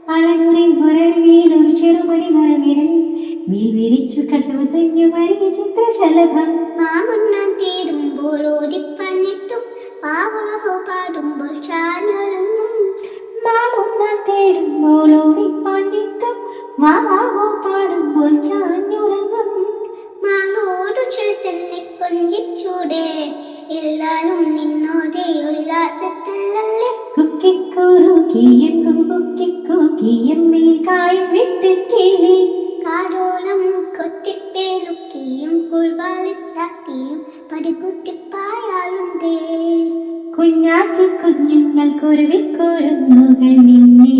പാലനൂരിൽ മുരറിവിയിൽ ഒരു ചെറുമണി മറന്നിടൽ വിരിച്ചു കസവുതഞ്ഞു വലിയ ചിത്രശലഭം. മാമുണ്ണാൻ തീരുമ്പോൾ ഓടിപ്പഞ്ഞെത്തും വാവാവോ പാടുമ്പോൾ ചാഞ്ഞൊരുങ്ങും. മാമുണ്ണാൻ തേടുമ്പോൾ ഓടിപ്പഞ്ഞെത്തും വാവാവോ പാടുമ്പോൾ ചാഞ്ഞുറങ്ങും. മാളോടു ചേർത്തന്നെ കൊഞ്ചിച്ചൂടെ എല്ലാരും നിന്നോടെ ഉല്ലാസത്തല്ലേ. കുക്കിക്കൂറുകിയും കുക്കിക്കൂക്കിയും മേൽക്കായും വിട്ട് കിളി കാടോളം കൊത്തിപ്പേലുക്കിയും പുൽവാളിത്താത്തിയും പടികുട്ടിപ്പായാലുണ്ടേ. കുഞ്ഞാച്ചു കുഞ്ഞുങ്ങൾ കുരുവിക്കുരുന്നുകൾ നിന്നെ